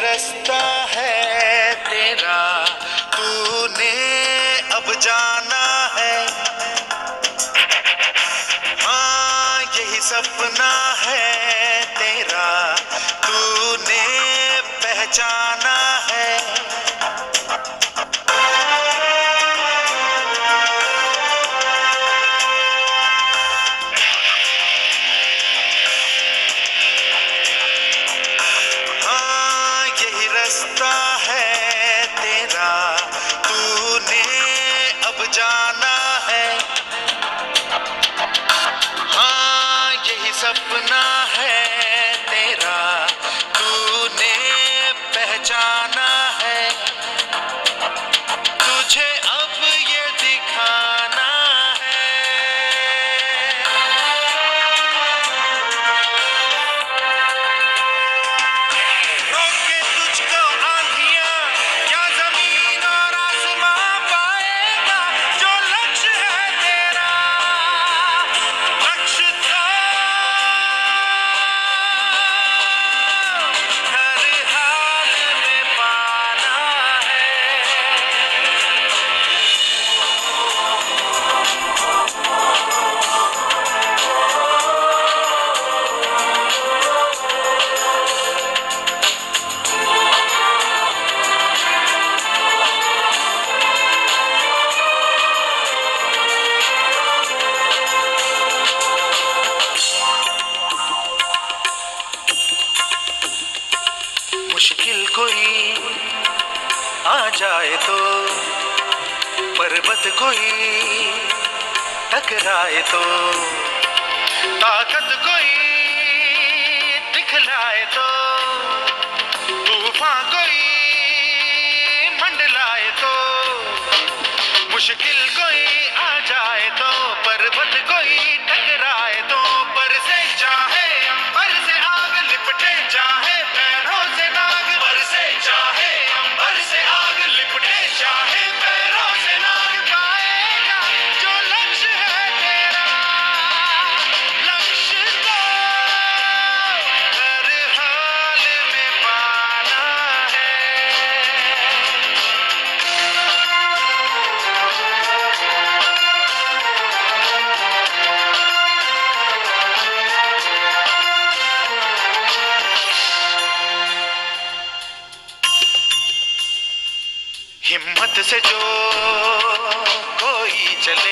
रास्ता है तेरा, तूने अब जाना है। हाँ यही सपना है तेरा, तूने पहचाना है। हाँ यही रास्ता है तेरा, तूने अब जाना है। हाँ यही सपना है तेरा, तूने पहचाना है। तुझे अब ये दिखाना है। रोके तुझको आंधियां, क्या जमीन और आसमां पाएगा। जो लक्ष्य है तेरा, लक्ष्य तो हर हाल में पाना है। मुश्किल कोई आ जाए तो, पर्वत कोई टकराए तो, ताकत कोई दिखलाए तो, तूफान कोई मंडलाए तो। मुश्किल कोई आ जाए तो, पर्वत कोई टकराए तो, पर से चाहे अंबर से आग लिपटे, चाहे पैरों से नाग। पर से चाहे अंबर से आग लिपटे, चाहे पैरों से नाग। पाएगा जो लक्ष्य है तेरा, लक्ष्य तो हर हाल में पाना है। हिम्मत से जो कोई चले,